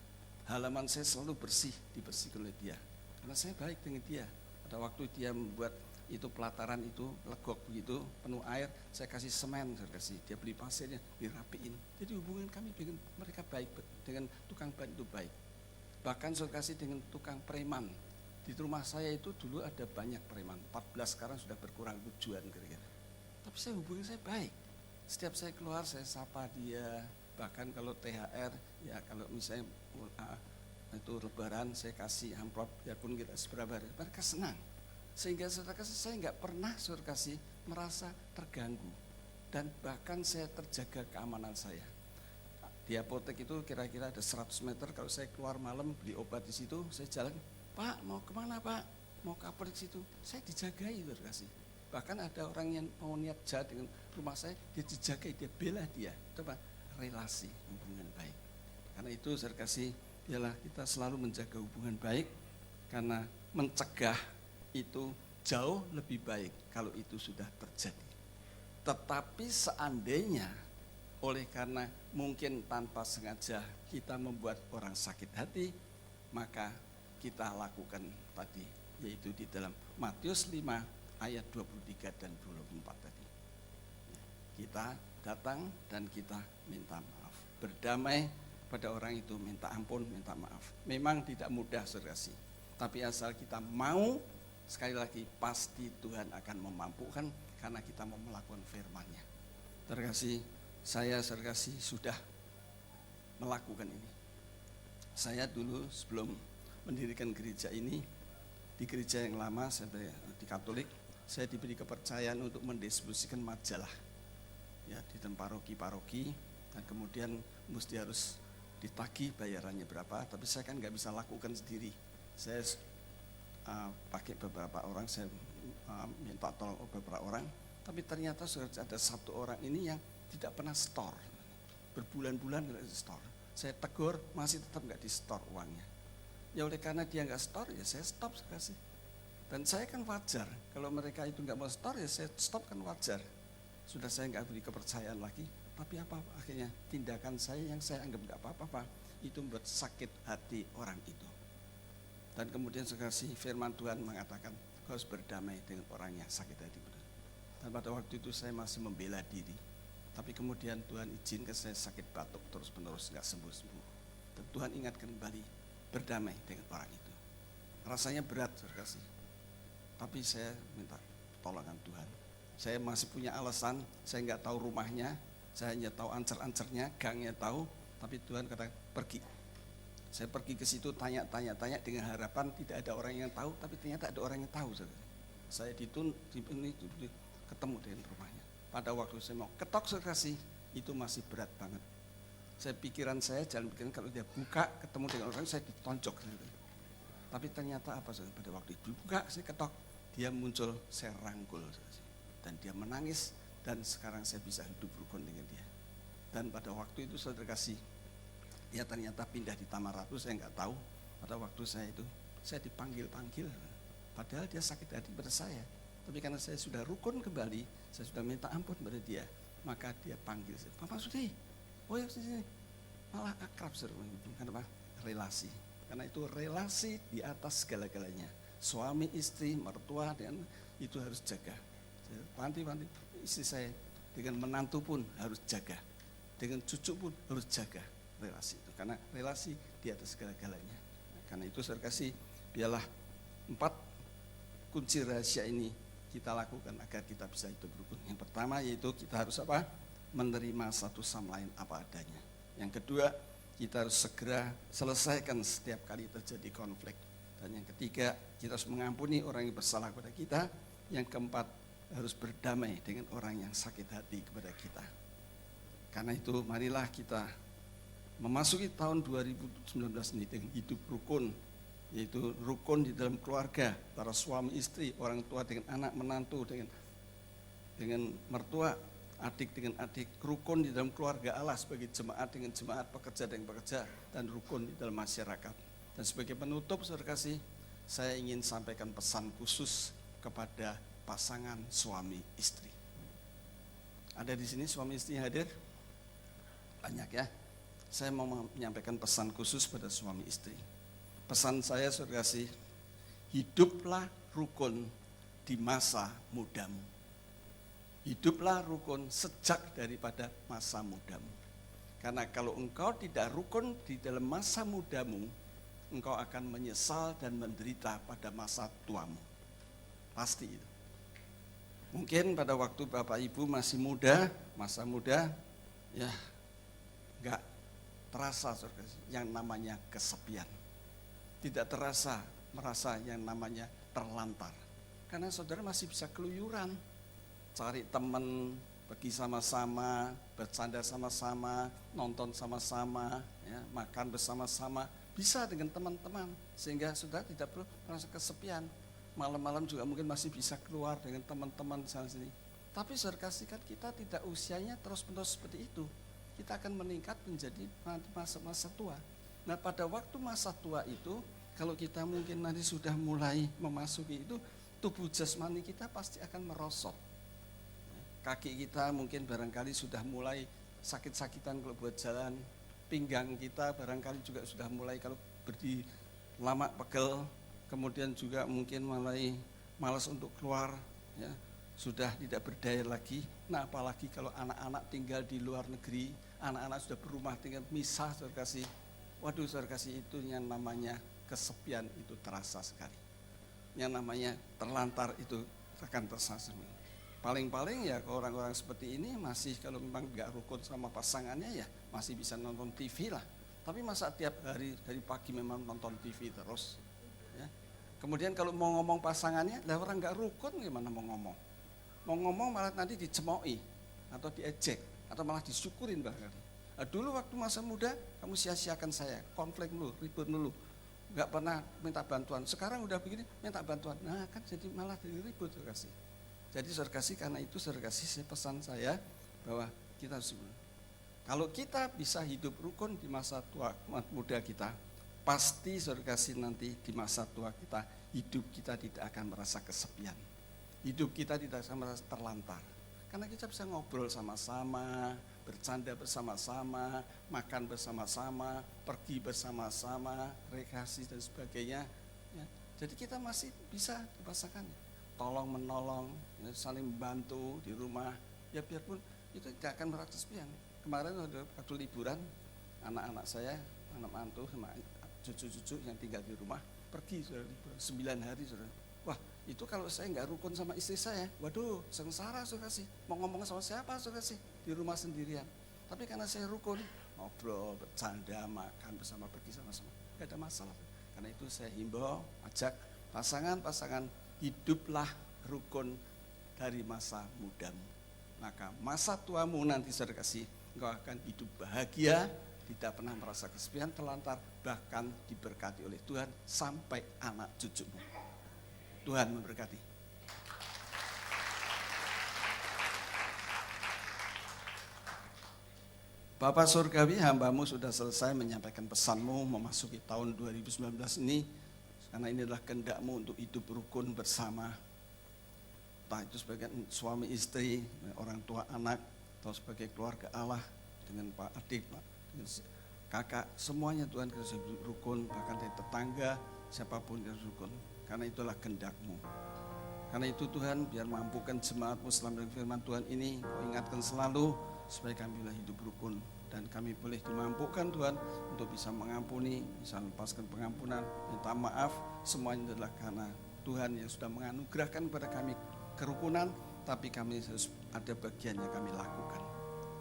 Halaman saya selalu bersih, dibersihkan oleh dia. Karena saya baik dengan dia. Pada waktu dia membuat itu pelataran itu legok begitu, penuh air, saya kasih semen, saya kasih. Dia beli pasirnya, dirapiin. Jadi hubungan kami dengan mereka baik, dengan tukang ban itu baik. Bahkan saya kasih dengan tukang preman. Di rumah saya itu dulu ada banyak preman, 14 sekarang sudah berkurang 7-an kira-kira. Tapi saya hubungan saya baik. Setiap saya keluar saya sapa dia. Bahkan kalau THR, ya kalau misalnya itu lebaran saya kasih amplop, biarpun kita seberapa hari, mereka senang. Sehingga saudara kasih, saya nggak pernah saudara kasih merasa terganggu. Dan bahkan saya terjaga keamanan saya. Di apotek itu kira-kira ada 100 meter, kalau saya keluar malam beli obat di situ, saya jalan, Pak mau kemana Pak? Mau ke apotek situ, saya dijagai saudara kasih. Bahkan ada orang yang mau niat jahat dengan rumah saya, dia dijagai, dia bela dia. Itu Pak, relasi, hubungan baik. Karena itu saya kasih, ialah kita selalu menjaga hubungan baik, karena mencegah itu jauh lebih baik kalau itu sudah terjadi. Tetapi seandainya oleh karena mungkin tanpa sengaja kita membuat orang sakit hati, maka kita lakukan tadi, yaitu di dalam Matius 5 ayat 23 dan 24 tadi. Kita datang dan kita minta maaf, berdamai pada orang itu, minta ampun, minta maaf. Memang tidak mudah, saudara kasih, tapi asal kita mau, sekali lagi pasti Tuhan akan memampukan karena kita mau melakukan firman-Nya. Terkasih, saya sergasi sudah melakukan ini. Saya dulu sebelum mendirikan gereja ini, di gereja yang lama, saya di Katolik, saya diberi kepercayaan untuk mendistribusikan majalah ya di tempat paroki-paroki, dan kemudian mesti harus ditagih bayarannya berapa, tapi saya kan nggak bisa lakukan sendiri. Saya pakai beberapa orang, saya minta tolong beberapa orang, tapi ternyata sudah ada satu orang ini yang tidak pernah store, berbulan-bulan tidak di store. Saya tegur, masih tetap nggak di store uangnya. Ya oleh karena dia nggak store, ya saya stop kasih. Dan saya kan wajar, kalau mereka itu nggak mau store, ya saya stop kan wajar. Sudah saya nggak beri kepercayaan lagi, tapi apa akhirnya tindakan saya yang saya anggap nggak apa-apa, itu membuat sakit hati orang itu. Dan kemudian sekali firman Tuhan mengatakan, kau harus berdamai dengan orang yang sakit hati. Dan pada waktu itu saya masih membela diri. Tapi kemudian Tuhan izinkan saya sakit batuk terus-menerus, nggak sembuh-sembuh. Dan Tuhan ingatkan kembali, berdamai dengan orang itu. Rasanya berat, saudara kasih. Tapi saya minta pertolongan Tuhan. Saya masih punya alasan, saya nggak tahu rumahnya, saya hanya tahu ancer-ancernya, gangnya tahu, tapi Tuhan kata pergi. Saya pergi ke situ tanya dengan harapan tidak ada orang yang tahu, tapi ternyata ada orang yang tahu, saudara. Saya ketemu dengan rumahnya. Pada waktu saya mau ketok sekali, itu masih berat banget. Pikiran saya jalan pikiran kalau dia buka ketemu dengan orang, saya ditonjok. Tapi ternyata apa, saudara? Pada waktu itu buka, saya ketok, dia muncul, saya rangkul, dan dia menangis, dan sekarang saya bisa hidup rukun dengan dia. Dan pada waktu itu saudara kasih, dia ternyata pindah di Tamaratu, saya nggak tahu. Pada waktu saya itu, saya dipanggil-panggil, padahal dia sakit hati pada saya. Tapi karena saya sudah rukun kembali, saya sudah minta ampun pada dia, maka dia panggil saya, Pak Sudi, oh ya sini, malah akrab, kenapa? Relasi, karena itu relasi di atas segala-galanya. Suami, istri, mertua, dan itu harus jaga. Panti istri saya dengan menantu pun harus jaga, dengan cucu pun harus jaga relasi itu, karena relasi di atas segala-galanya. Karena itu saya kasih, biarlah 4 kunci rahasia ini kita lakukan agar kita bisa hidup rukun. Yang pertama yaitu kita harus apa? Menerima satu sama lain apa adanya. Yang kedua, kita harus segera selesaikan setiap kali terjadi konflik. Dan yang ketiga, kita harus mengampuni orang yang bersalah kepada kita. Yang keempat, harus berdamai dengan orang yang sakit hati kepada kita. Karena itu marilah kita memasuki tahun 2019 ini dengan hidup rukun, yaitu rukun di dalam keluarga, para suami istri, orang tua dengan anak menantu, dengan mertua, adik dengan adik, rukun di dalam keluarga Allah sebagai jemaat dengan jemaat, pekerja dengan pekerja, dan rukun di dalam masyarakat. Dan sebagai penutup, saudara kasih, saya ingin sampaikan pesan khusus kepada pasangan suami istri. Ada di sini suami istri hadir? Banyak ya. Saya mau menyampaikan pesan khusus pada suami istri. Pesan saya, saudara kasih, hiduplah rukun di masa mudamu. Hiduplah rukun sejak daripada masa mudamu. Karena kalau engkau tidak rukun di dalam masa mudamu, engkau akan menyesal dan menderita pada masa tuamu. Pasti itu. Mungkin pada waktu Bapak Ibu masih muda, masa muda, ya enggak terasa, saudara, yang namanya kesepian. Tidak terasa merasa yang namanya terlantar. Karena saudara masih bisa keluyuran, cari teman, pergi sama-sama, bercanda sama-sama, nonton sama-sama, ya, makan bersama-sama, bisa dengan teman-teman. Sehingga saudara tidak perlu merasa kesepian. Malam-malam juga mungkin masih bisa keluar dengan teman-teman sana sini. Tapi saudara kasih, kan kita tidak usianya terus-menerus seperti itu. Kita akan meningkat menjadi nanti masa-masa tua. Nah pada waktu masa tua itu Kalau kita mungkin nanti sudah mulai memasuki itu, tubuh jasmani kita pasti akan merosot. Kaki kita mungkin barangkali sudah mulai sakit-sakitan kalau buat jalan. Pinggang kita barangkali juga sudah mulai kalau berdiri lama pegel. Kemudian juga mungkin mulai malas untuk keluar, ya, sudah tidak berdaya lagi. Nah apalagi kalau anak-anak tinggal di luar negeri, anak-anak sudah berumah tinggal misah, saudara kasih. Waduh saudara kasih, itu yang namanya kesepian itu terasa sekali. Yang namanya terlantar itu akan terasa sekali. Paling-paling ya orang-orang seperti ini masih kalau memang nggak rukun sama pasangannya ya masih bisa nonton TV lah. Tapi masa tiap hari dari pagi memang nonton TV terus. Ya. Kemudian kalau mau ngomong pasangannya, lah orang nggak rukun gimana mau ngomong? Mau ngomong malah nanti dicemoohi atau diejek atau malah disyukurin barangkali. Nah, dulu waktu masa muda kamu sia-siakan saya, konflik dulu, ribut dulu. Nggak pernah minta bantuan, sekarang udah begini minta bantuan, nah kan jadi malah jadi ribut saudara kasih. Jadi saudara kasih, karena itu saudara kasih pesan saya bahwa kita harus, kalau kita bisa hidup rukun di masa tua muda kita, pasti saudara kasih nanti di masa tua kita, hidup kita tidak akan merasa kesepian, hidup kita tidak akan merasa terlantar, karena kita bisa ngobrol sama-sama, bercanda bersama-sama, makan bersama-sama, pergi bersama-sama, rekreasi dan sebagainya. Ya. Jadi kita masih bisa dipasangkan, tolong menolong, ya, saling membantu di rumah. Ya biarpun itu tidak akan merasa kesepian. Kemarin waktu liburan, anak-anak saya, anak mantu sama cucu-cucu yang tinggal di rumah pergi sudah liburan 9 hari sudah. Wah itu kalau saya nggak rukun sama istri saya, waduh sengsara saudara kasih. Mau ngomong sama siapa saudara kasih? Di rumah sendirian. Tapi karena saya rukun, ngobrol, bercanda, makan bersama, pergi sama-sama, gak ada masalah. Karena itu saya himbau, ajak pasangan-pasangan, hiduplah rukun dari masa mudamu. Maka masa tuamu nanti saudara kasih, engkau akan hidup bahagia, tidak pernah merasa kesepian, terlantar, bahkan diberkati oleh Tuhan sampai anak cucumu. Tuhan memberkati. Bapak Surgawi, hambamu sudah selesai menyampaikan pesanmu memasuki tahun 2019 ini, karena ini adalah kehendakmu untuk hidup rukun bersama, entah itu sebagai suami istri, orang tua anak, atau sebagai keluarga Allah, dengan Pak adik, Pak, dengan kakak, semuanya Tuhan kita hidup rukun, bahkan dari tetangga, siapapun kita rukun, karena itulah kehendakmu. Karena itu Tuhan, biar mampukan jemaatmu selama firman Tuhan ini, kau ingatkan selalu, supaya kami boleh hidup rukun dan kami boleh dimampukan Tuhan untuk bisa mengampuni, bisa lepaskan pengampunan, minta maaf, semuanya adalah karena Tuhan yang sudah menganugerahkan kepada kami kerukunan, tapi kami harus ada bagian yang kami lakukan.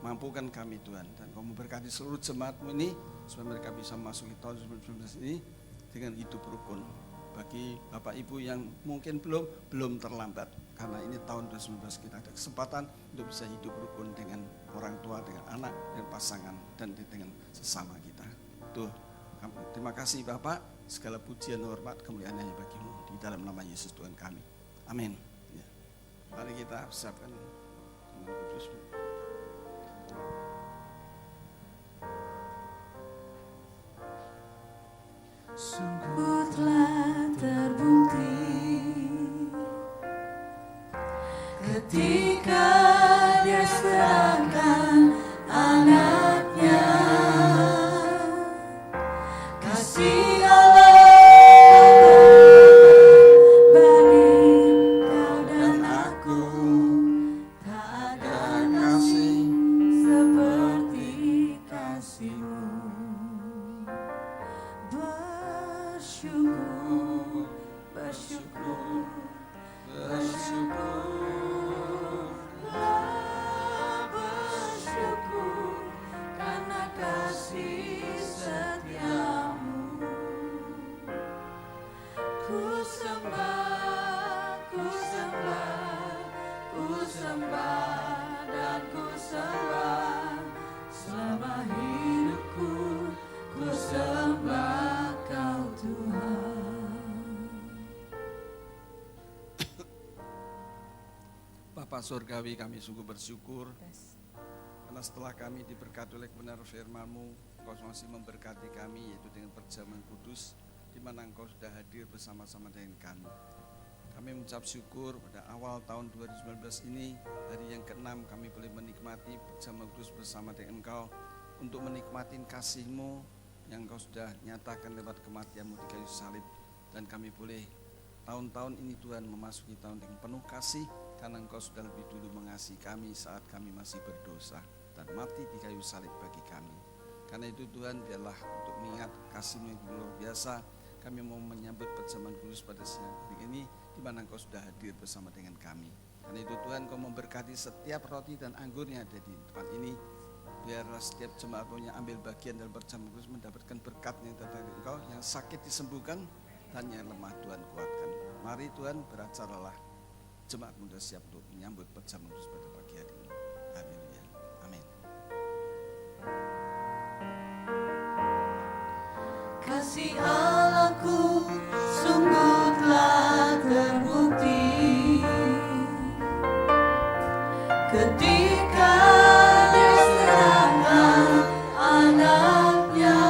Mampukan kami Tuhan, dan kau memberkati seluruh jemaatmu ini supaya mereka bisa memasuki tahun 2019 ini dengan hidup rukun. Bagi Bapak Ibu yang mungkin belum terlambat, karena ini tahun 2019 kita ada kesempatan untuk bisa hidup rukun dengan orang tua, dengan anak, dengan pasangan, dan dengan sesama kita. Tuh, terima kasih Bapak, segala pujian, hormat, kemuliaan hanya bagimu, di dalam nama Yesus Tuhan kami. Amin. Ya. Mari kita siapkan Tuhan Kudus. Sungguh telah terbukti ketika Dia serahkan anaknya, kasih Allah bagi kau dan aku, tak ada kasih seperti kasih-Mu. Bersyukur, bersyukur, bersyukurlah, bersyukur karena kasih setiamu. Ku sembah, ku sembah, ku sembah dan ku sembah selama hidupku, ku sembah Kau Tuhan. Bapak Surgawi, kami sungguh bersyukur karena setelah kami diberkati oleh kebenaran firman-Mu, Kau masih memberkati kami yaitu dengan perjamuan kudus, di mana Engkau sudah hadir bersama-sama dengan kami. Kami mengucap syukur pada awal tahun 2019 ini, hari yang ke-6 kami boleh menikmati bersama kudus bersama dengan Engkau untuk menikmati kasih-Mu yang Engkau sudah nyatakan lewat kematian-Mu di kayu salib. Dan kami boleh tahun-tahun ini Tuhan memasuki tahun yang penuh kasih, karena Engkau sudah lebih dulu mengasihi kami saat kami masih berdosa dan mati di kayu salib bagi kami. Karena itu Tuhan, biarlah untuk mengingat kasih-Mu yang luar biasa, kami mau menyambut perjamuan kudus pada siang hari ini, di mana Engkau sudah hadir bersama dengan kami. Karena itu Tuhan, Engkau memberkati setiap roti dan anggur yang ada di tempat ini. Biarlah setiap jemaat yang ambil bagian dalam perjamuan kudus mendapatkan berkat yang datang dari Engkau, yang sakit disembuhkan dan yang lemah Tuhan kuatkan. Mari Tuhan, beracaralah, jemaat muda siap untuk menyambut perjamuan kudus pada pagi hari ini. Haleluya. Amin. Kasih Allahku sungguh telah terbukti ketika Dia serahkan anaknya.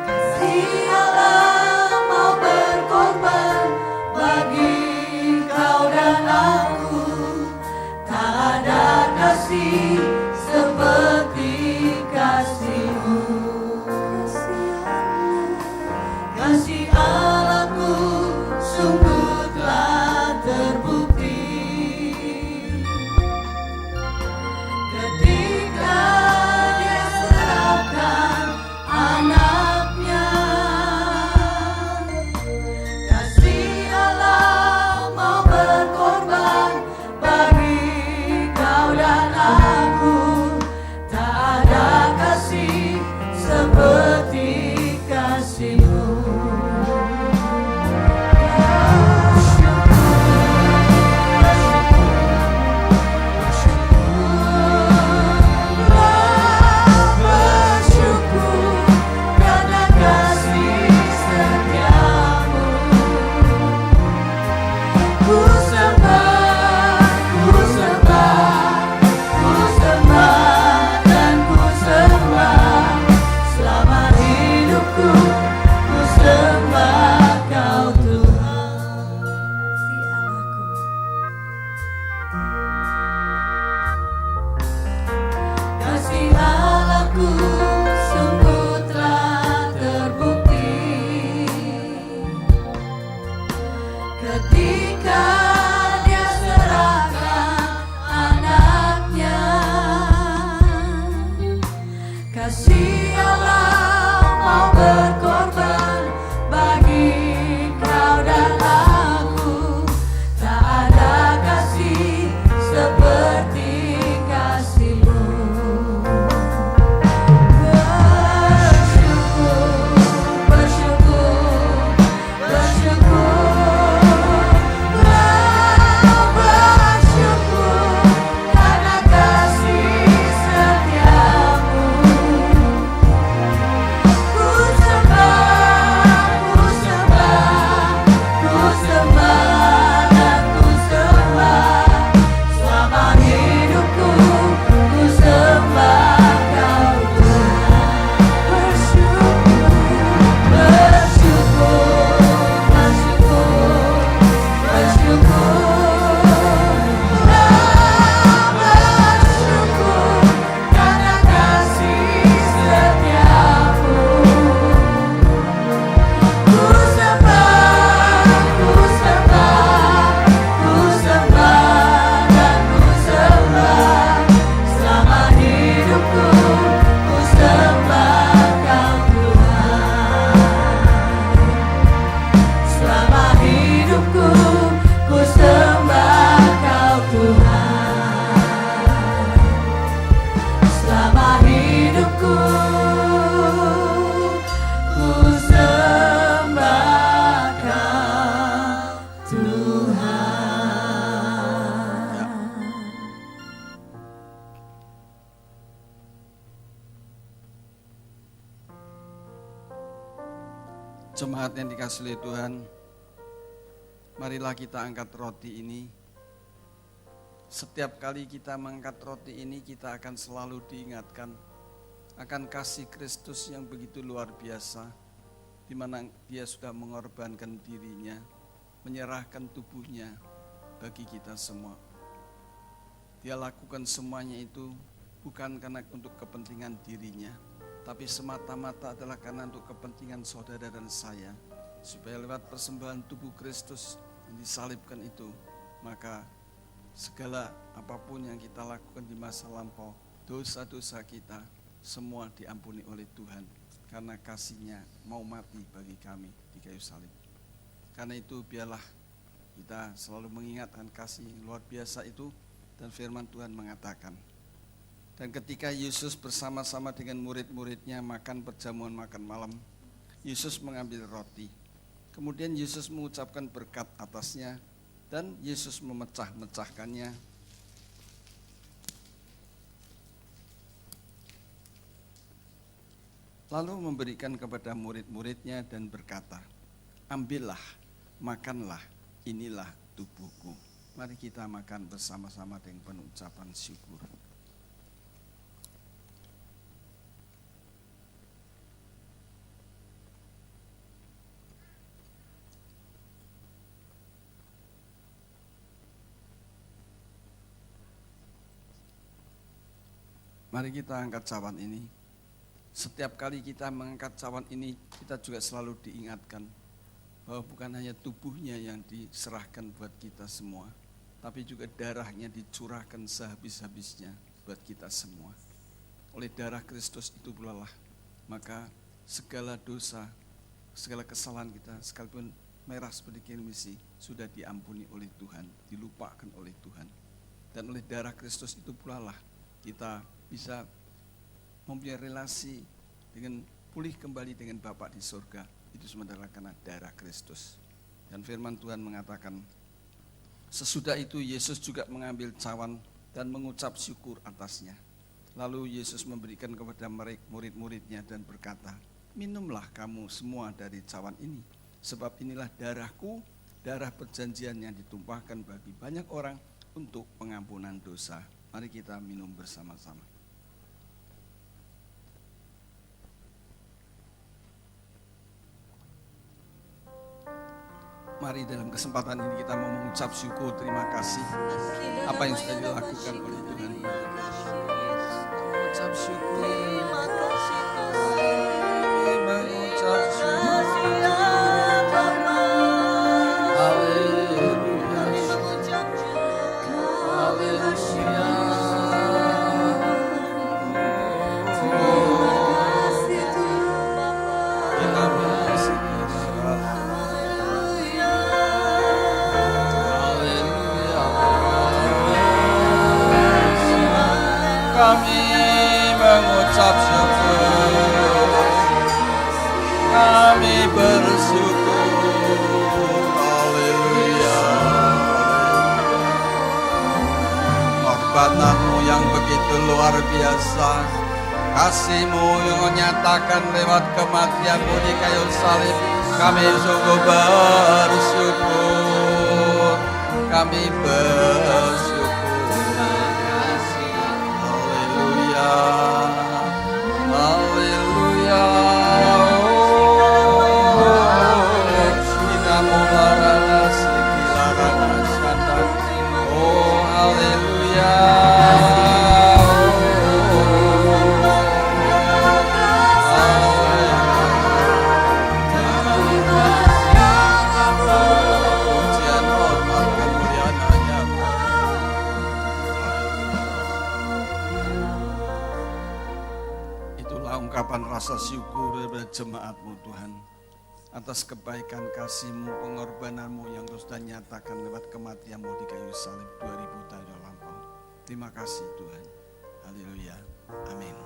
Kasih Allah mau berkorban bagi kau dan aku. Tak ada kasih seperti kasih-Mu. Kasih Allahku sungguh telah terbukti ketika Dia serahkan anaknya. Kasih Allah mau berkorban bagi kau dan aku. Tak ada kasih seperti kasih-Mu. Ketika Dia serahkan anaknya. Kasih Allah mau berkorban bagi kau dan aku. Tak ada kasih seperti kasih-Mu. Jemaat yang dikasihi oleh Tuhan, marilah kita angkat roti ini. Setiap kali kita mengangkat roti ini, kita akan selalu diingatkan akan kasih Kristus yang begitu luar biasa, di mana dia sudah mengorbankan dirinya, menyerahkan tubuhnya bagi kita semua. Dia lakukan semuanya itu bukan karena untuk kepentingan dirinya, tapi semata-mata adalah karena untuk kepentingan saudara dan saya, supaya lewat persembahan tubuh Kristus yang disalibkan itu, maka segala apapun yang kita lakukan di masa lampau, dosa-dosa kita semua diampuni oleh Tuhan, karena kasih-Nya mau mati bagi kami di kayu salib. Karena itu biarlah kita selalu mengingatkan kasih yang luar biasa itu, dan firman Tuhan mengatakan, dan ketika Yesus bersama-sama dengan murid-muridnya makan perjamuan makan malam, Yesus mengambil roti. Kemudian Yesus mengucapkan berkat atasnya, dan Yesus memecah-mecahkannya. Lalu memberikan kepada murid-muridnya dan berkata, ambillah, makanlah, inilah tubuhku. Mari kita makan bersama-sama dengan penuh ucapan syukur. Mari kita angkat cawan ini. Setiap kali kita mengangkat cawan ini, kita juga selalu diingatkan bahwa bukan hanya tubuhnya yang diserahkan buat kita semua, tapi juga darahnya dicurahkan sehabis-habisnya buat kita semua. Oleh darah Kristus itu pula lah, maka segala dosa, segala kesalahan kita, sekalipun merah seperti kirmisi, sudah diampuni oleh Tuhan, dilupakan oleh Tuhan. Dan oleh darah Kristus itu pula lah, kita bisa mempunyai relasi dengan pulih kembali dengan Bapa di surga. Itu semua adalah karena darah Kristus. Dan firman Tuhan mengatakan, sesudah itu Yesus juga mengambil cawan dan mengucap syukur atasnya. Lalu Yesus memberikan kepada murid-muridnya dan berkata, minumlah kamu semua dari cawan ini, sebab inilah darahku, darah perjanjian yang ditumpahkan bagi banyak orang untuk pengampunan dosa. Mari kita minum bersama-sama. Mari dalam kesempatan ini kita mau mengucap syukur, terima kasih apa yang sudah dilakukan oleh Tuhan. Mengucap syukur, terima kasih Tuhan. Mengucap syukur, haleluya, haleluya. Kami mengucap syukur, kami bersyukur, haleluya. Pengorbanan-Mu yang begitu luar biasa, kasih-Mu yang menyatakan lewat kematian-Mu di kayu salib, kami sungguh bersyukur, kami bersyukur. Haleluya, oh haleluya. Pujian hormat kemuliaan hanya ungkapan rasa syukur daripada jemaat-Mu Tuhan, atas kebaikan kasih-Mu, pengorbanan-Mu yang Kau sudah nyatakan lewat kematian-Mu di kayu salib 2000 tahun lampau. Terima kasih Tuhan. Haleluya. Amin.